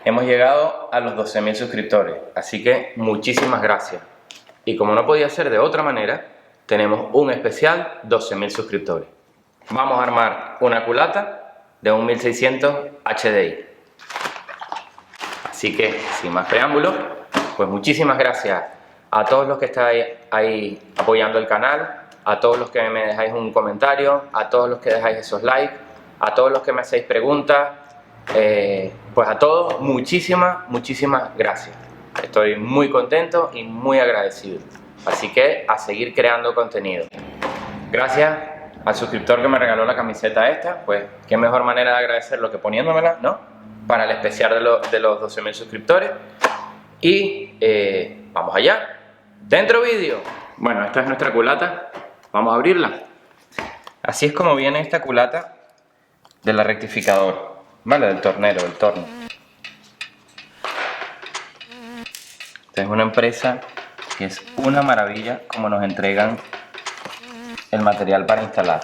Hemos llegado a los 12.000 suscriptores, así que muchísimas gracias. Y como no podía ser de otra manera, tenemos un especial 12.000 suscriptores. Vamos a armar una culata de un 1600 HDI. Así que, sin más preámbulos, pues muchísimas gracias a todos los que estáis ahí apoyando el canal, a todos los que me dejáis un comentario, a todos los que dejáis esos likes, a todos los que me hacéis preguntas, pues a todos muchísimas gracias. Estoy muy contento y muy agradecido. Así que a seguir creando contenido. Gracias al suscriptor que me regaló la camiseta esta, pues qué mejor manera de agradecerlo que poniéndomela, ¿no? Para el especial de los 12.000 suscriptores. Y vamos allá. Dentro vídeo. Bueno, esta es nuestra culata. Vamos a abrirla. Así es como viene esta culata de la rectificadora, ¿vale? Del tornero, del torno. Esta es una empresa que es una maravilla como nos entregan el material para instalar.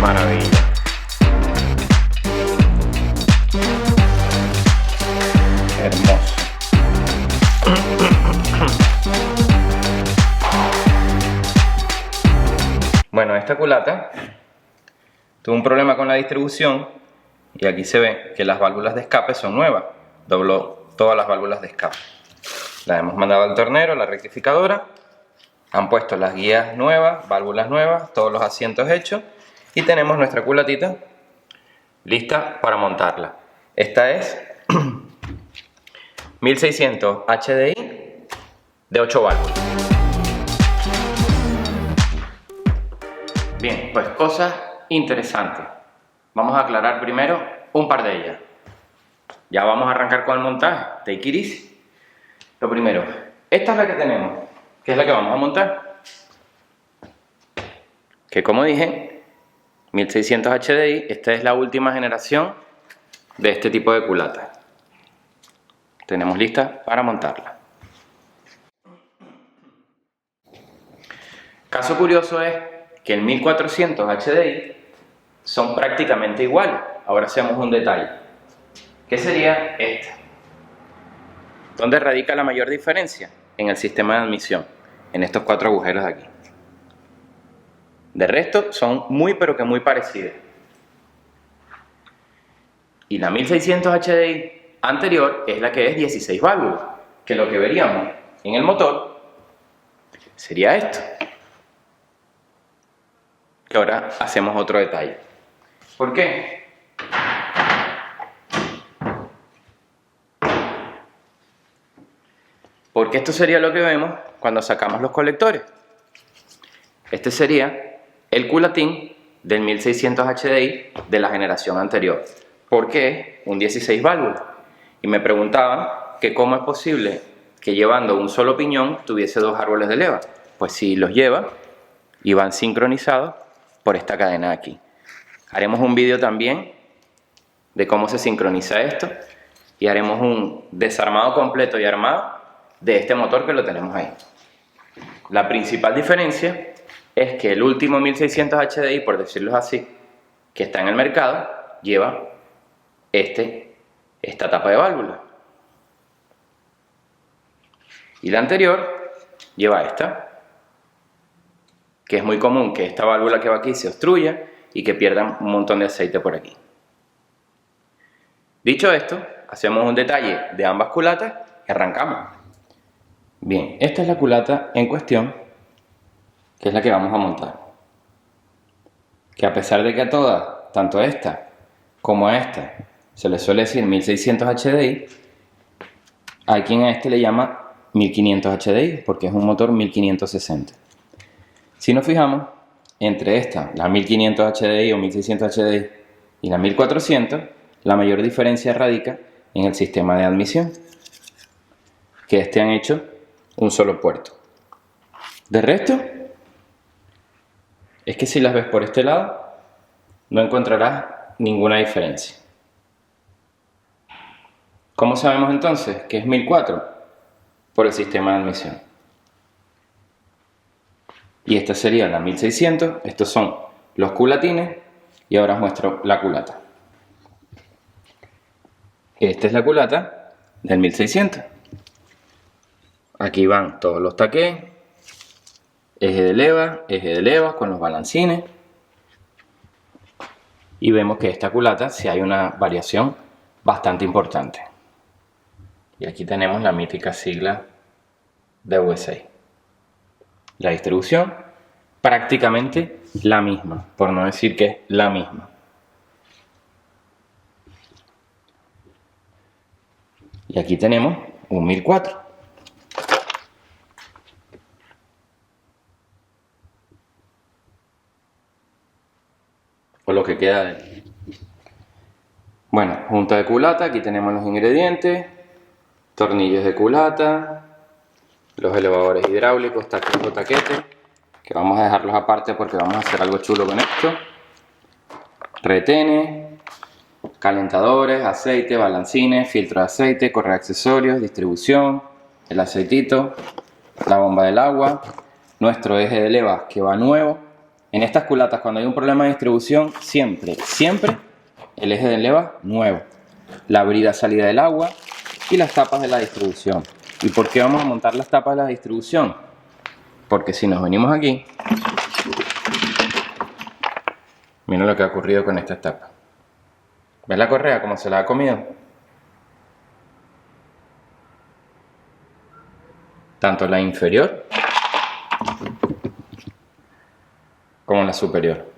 Maravilla. Hermoso. Bueno, esta culata tuvo un problema con la distribución y aquí se ve que las válvulas de escape son nuevas. Dobló todas las válvulas de escape. Las hemos mandado al tornero, la rectificadora. Han puesto las guías nuevas, válvulas nuevas, todos los asientos hechos. Y tenemos nuestra culatita lista para montarla. Esta es 1600 HDI de 8 válvulas. Bien, pues cosas interesantes. Vamos a aclarar primero un par de ellas. Ya vamos a arrancar con el montaje. Take it easy. Lo primero, esta es la que tenemos, que es la que vamos a montar. Que como dije, 1600 HDI, esta es la última generación de este tipo de culata. Tenemos lista para montarla. Caso curioso es que el 1400 HDI son prácticamente iguales. Ahora hacemos un detalle. ¿Qué sería esta? ¿Dónde radica la mayor diferencia? En el sistema de admisión, en estos 4 agujeros de aquí. De resto son muy pero que muy parecidas. Y la 1600 HDI anterior es la que es 16 válvulas, que lo que veríamos en el motor sería esto. Que ahora hacemos otro detalle. ¿Por qué? Porque esto sería lo que vemos cuando sacamos los colectores. Este sería el culatín del 1600 HDI de la generación anterior. ¿Por qué? Un 16 válvulas. Y me preguntaban que cómo es posible que llevando un solo piñón tuviese 2 árboles de leva. Pues si los lleva y van sincronizados por esta cadena de aquí. Haremos un vídeo también de cómo se sincroniza esto y haremos un desarmado completo y armado de este motor que lo tenemos ahí. La principal diferencia es que el último 1600 HDI, por decirlo así, que está en el mercado, lleva esta tapa de válvula. Y la anterior lleva esta, que es muy común que esta válvula que va aquí se obstruya y que pierda un montón de aceite por aquí. Dicho esto, hacemos un detalle de ambas culatas y arrancamos. Bien, esta es la culata en cuestión, que es la que vamos a montar. Que a pesar de que a todas, tanto a esta como a esta, se le suele decir 1600 HDI, hay quien a este le llama 1500 HDI, porque es un motor 1560. Si nos fijamos, entre esta, la 1500 HDI o 1600 HDI y la 1400, la mayor diferencia radica en el sistema de admisión, que han hecho un solo puerto. De resto, es que si las ves por este lado, no encontrarás ninguna diferencia. ¿Cómo sabemos entonces que es 1004? Por el sistema de admisión. Y esta sería la 1600, estos son los culatines y ahora os muestro la culata. Esta es la culata del 1600. Aquí van todos los taqués, eje de leva con los balancines. Y vemos que esta culata sí hay una variación bastante importante. Y aquí tenemos la mítica sigla de USA. La distribución prácticamente la misma, por no decir que es la misma. Y aquí tenemos un 1004. O lo que queda de él. Bueno, junta de culata, aquí tenemos los ingredientes, tornillos de culata, los elevadores hidráulicos, taquetes o taquetes, que vamos a dejarlos aparte porque vamos a hacer algo chulo con esto, retenes, calentadores, aceite, balancines, filtro de aceite, correa de accesorios, distribución, el aceitito, la bomba del agua, nuestro eje de leva que va nuevo. En estas culatas, cuando hay un problema de distribución, siempre el eje de leva nuevo, la brida salida del agua y las tapas de la distribución. ¿Y por qué vamos a montar las tapas de la distribución? Porque si nos venimos aquí, miren lo que ha ocurrido con esta tapa. ¿Ves la correa cómo se la ha comido? Tanto la inferior como la superior.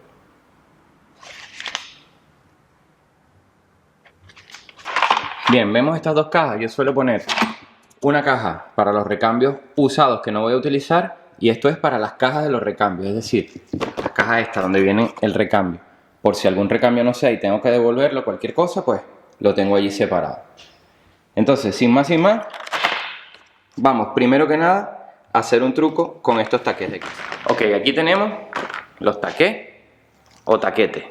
Bien, vemos estas dos cajas. Yo suelo poner una caja para los recambios usados que no voy a utilizar y esto es para las cajas de los recambios, es decir, la caja esta donde viene el recambio. Por si algún recambio no sé y tengo que devolverlo, cualquier cosa, pues lo tengo allí separado. Entonces, sin más, vamos primero que nada a hacer un truco con estos taqués de aquí. Ok, aquí tenemos los taqués o taquetes.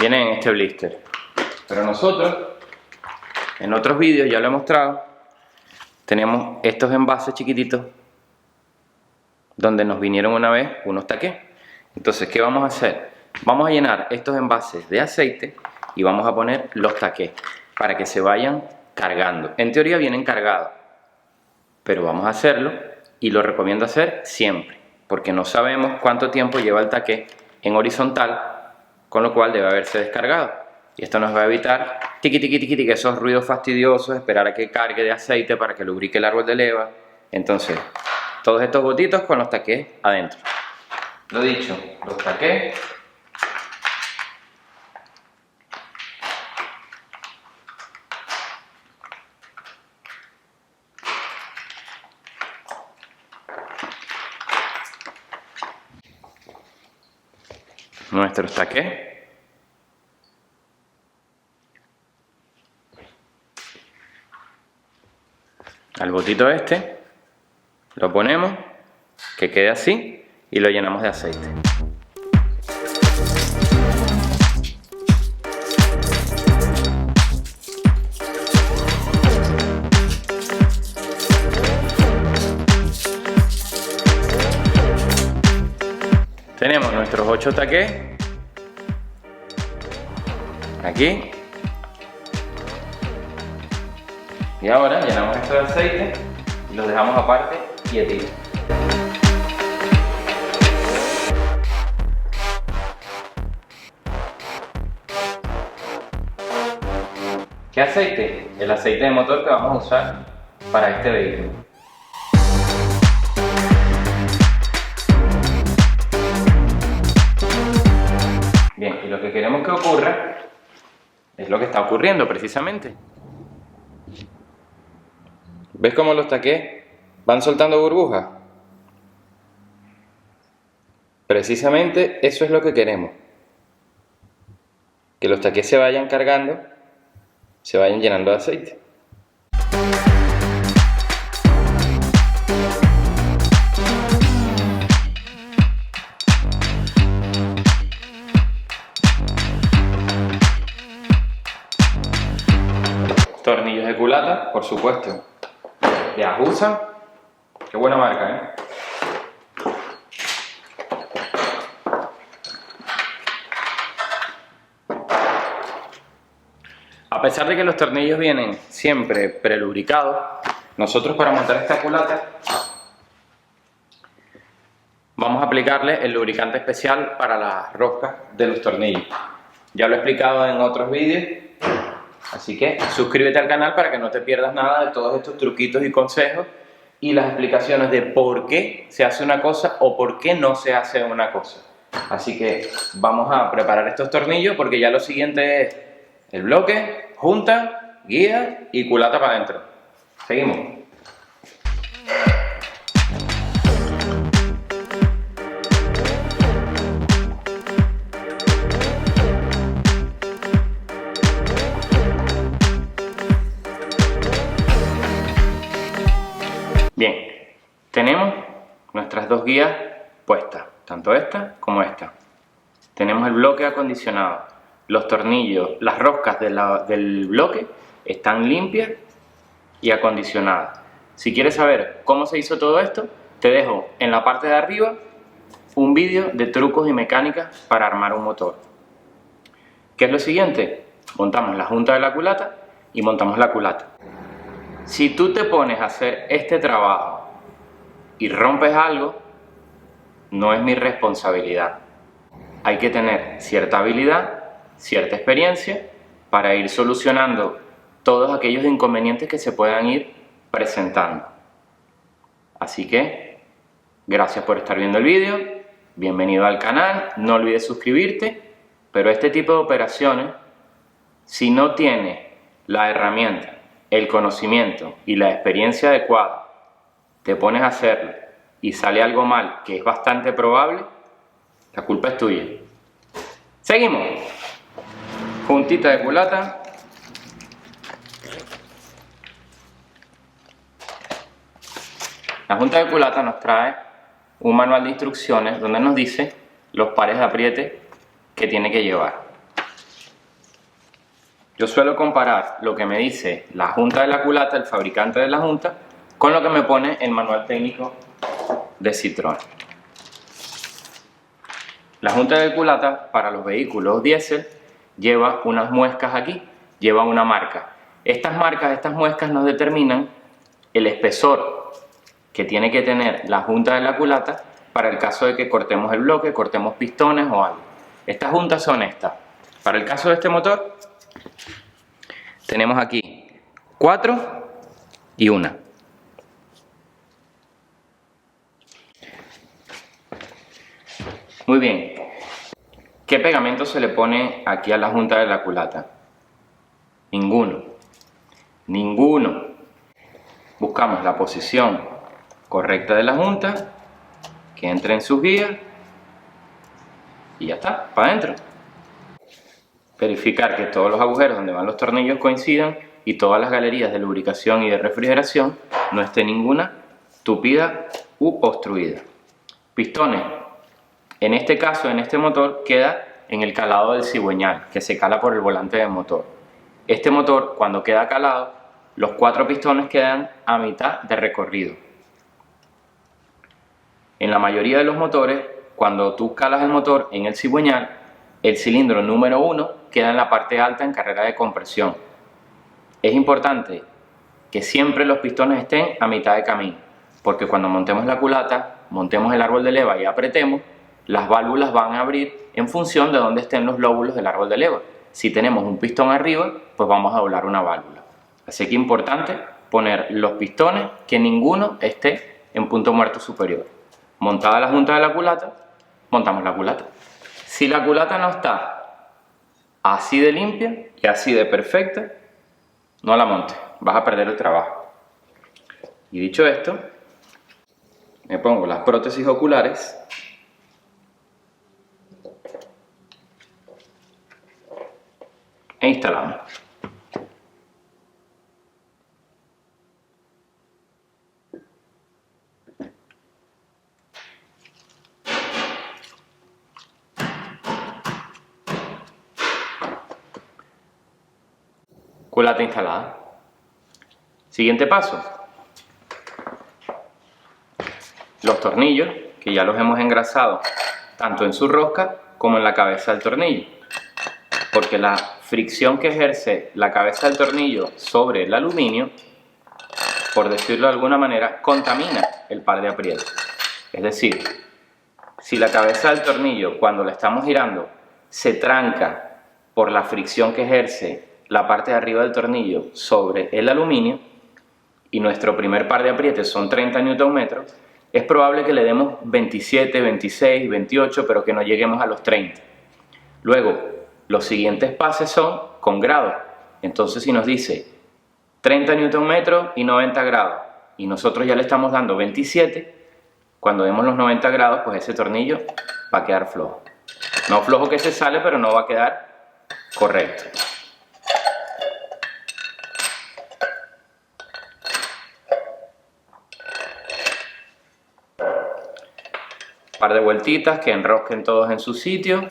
Vienen en este blister. Pero nosotros, en otros vídeos ya lo he mostrado, tenemos estos envases chiquititos donde nos vinieron una vez unos taqués. Entonces, ¿qué vamos a hacer? Vamos a llenar estos envases de aceite y vamos a poner los taqués para que se vayan cargando. En teoría vienen cargados, pero vamos a hacerlo y lo recomiendo hacer siempre, porque no sabemos cuánto tiempo lleva el taqué en horizontal, con lo cual debe haberse descargado. Y esto nos va a evitar tiqui, que esos ruidos fastidiosos, esperar a que cargue de aceite para que lubrique el árbol de leva. Entonces, todos estos botitos con los taqués adentro. Lo dicho, los taqués. Nuestros taqués. Al botito este lo ponemos, que quede así, y lo llenamos de aceite. Tenemos nuestros 8 taqués aquí. Y ahora llenamos esto de aceite y los dejamos aparte quietitos. ¿Qué aceite? El aceite de motor que vamos a usar para este vehículo. Bien, y lo que queremos que ocurra es lo que está ocurriendo precisamente. ¿Ves cómo los taqués van soltando burbujas? Precisamente eso es lo que queremos. Que los taqués se vayan cargando, se vayan llenando de aceite. culata, por supuesto, de Ajusa. Qué buena marca, ¿eh? A pesar de que los tornillos vienen siempre prelubricados, nosotros para montar esta culata vamos a aplicarle el lubricante especial para las roscas de los tornillos. Ya lo he explicado en otros vídeos, así que suscríbete al canal para que no te pierdas nada de todos estos truquitos y consejos y las explicaciones de por qué se hace una cosa o por qué no se hace una cosa. Así que vamos a preparar estos tornillos porque ya lo siguiente es el bloque, junta, guía y culata para adentro. Seguimos. Bien, tenemos nuestras dos guías puestas, tanto esta como esta. Tenemos el bloque acondicionado, los tornillos, las roscas del bloque están limpias y acondicionadas. Si quieres saber cómo se hizo todo esto, te dejo en la parte de arriba un vídeo de trucos y mecánicas para armar un motor. ¿Qué es lo siguiente? Montamos la junta de la culata y montamos la culata. Si tú te pones a hacer este trabajo y rompes algo, no es mi responsabilidad. Hay que tener cierta habilidad, cierta experiencia para ir solucionando todos aquellos inconvenientes que se puedan ir presentando. Así que, gracias por estar viendo el vídeo, bienvenido al canal, no olvides suscribirte, pero este tipo de operaciones, si no tienes la herramienta, el conocimiento y la experiencia adecuada, te pones a hacerlo y sale algo mal, que es bastante probable, la culpa es tuya. Seguimos. Juntita de culata. La junta de culata nos trae un manual de instrucciones donde nos dice los pares de apriete que tiene que llevar. Yo suelo comparar lo que me dice la junta de la culata, el fabricante de la junta, con lo que me pone el manual técnico de Citroën. La junta de culata para los vehículos diésel lleva unas muescas aquí, lleva una marca. Estas muescas nos determinan el espesor que tiene que tener la junta de la culata para el caso de que cortemos el bloque, cortemos pistones o algo. Estas juntas son estas. Para el caso de este motor, tenemos aquí 4 y 1. Muy bien. ¿Qué pegamento se le pone aquí a la junta de la culata? Ninguno. Ninguno. Buscamos la posición correcta de la junta, que entre en sus guías y ya está, para adentro. Verificar que todos los agujeros donde van los tornillos coincidan y todas las galerías de lubricación y de refrigeración no esté ninguna tupida u obstruida. Pistones. En este caso, en este motor, queda en el calado del cigüeñal, que se cala por el volante del motor. Este motor, cuando queda calado, los 4 pistones quedan a mitad de recorrido. En la mayoría de los motores, cuando tú calas el motor en el cigüeñal, el cilindro número 1 queda en la parte alta en carrera de compresión. Es importante que siempre los pistones estén a mitad de camino, porque cuando montemos la culata, montemos el árbol de leva y apretemos, las válvulas van a abrir en función de dónde estén los lóbulos del árbol de leva. Si tenemos un pistón arriba, pues vamos a doblar una válvula. Así que es importante poner los pistones que ninguno esté en punto muerto superior. Montada la junta de la culata, montamos la culata. Si la culata no está así de limpia y así de perfecta, no la montes, vas a perder el trabajo. Y dicho esto, me pongo las prótesis oculares e instalamos. Culata instalada. Siguiente paso. Los tornillos, que ya los hemos engrasado tanto en su rosca como en la cabeza del tornillo, porque la fricción que ejerce la cabeza del tornillo sobre el aluminio, por decirlo de alguna manera, contamina el par de aprietes. Es decir, si la cabeza del tornillo, cuando la estamos girando, se tranca por la fricción que ejerce la parte de arriba del tornillo sobre el aluminio, y nuestro primer par de aprietes son 30 Nm, es probable que le demos 27, 26, 28, pero que no lleguemos a los 30. Luego, los siguientes pases son con grados. Entonces, si nos dice 30 Nm y 90 grados, y nosotros ya le estamos dando 27, cuando demos los 90 grados, pues ese tornillo va a quedar flojo. No flojo que se sale, pero no va a quedar correcto. Par de vueltitas que enrosquen todos en su sitio.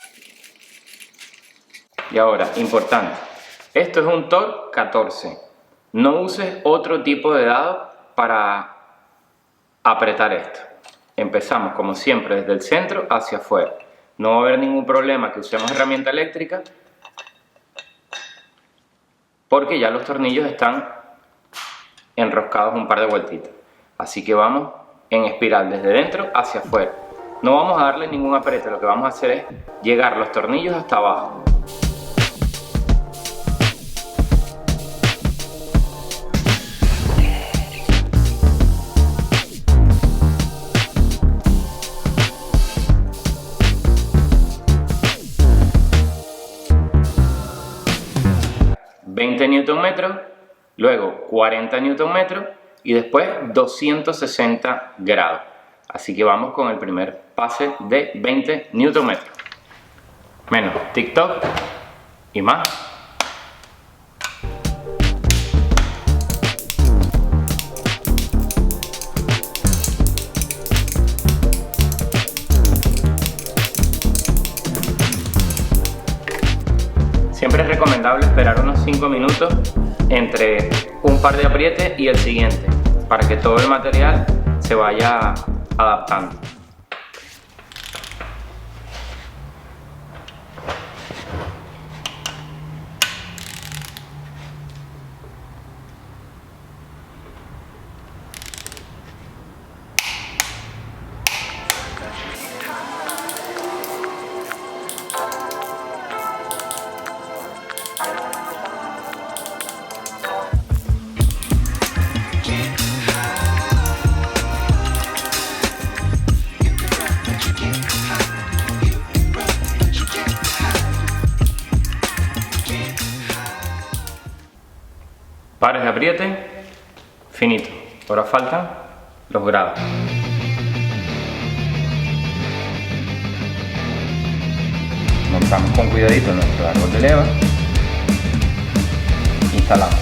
Y ahora, importante, esto es un Torx 14. No uses otro tipo de dado para apretar esto. Empezamos como siempre desde el centro hacia afuera. No va a haber ningún problema que usemos herramienta eléctrica, porque ya los tornillos están enroscados un par de vueltitas. Así que vamos en espiral desde dentro hacia afuera. No vamos a darle ningún aprete, lo que vamos a hacer es llegar los tornillos hasta abajo. Nm, luego 40 Nm y después 260 grados. Así que vamos con el primer pase de 20 Nm. Menos TikTok y más. Siempre es recomendable esperar unos 5 minutos entre un par de aprietes y el siguiente, para que todo el material se vaya adaptando. Pares de apriete, finito. Ahora faltan los grados. Montamos con cuidadito nuestro árbol de leva. Instalamos.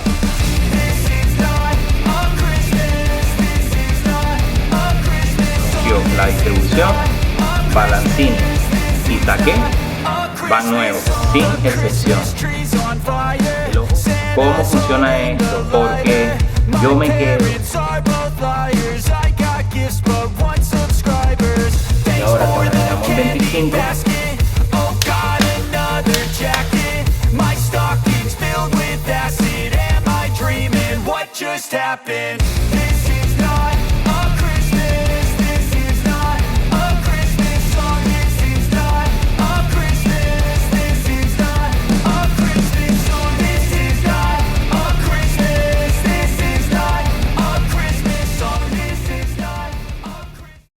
La distribución, balancines y taqué van nuevos, sin excepción. ¿Cómo funciona esto? Porque yo me quedo. Y ahora cuando tengamos 25, just happened.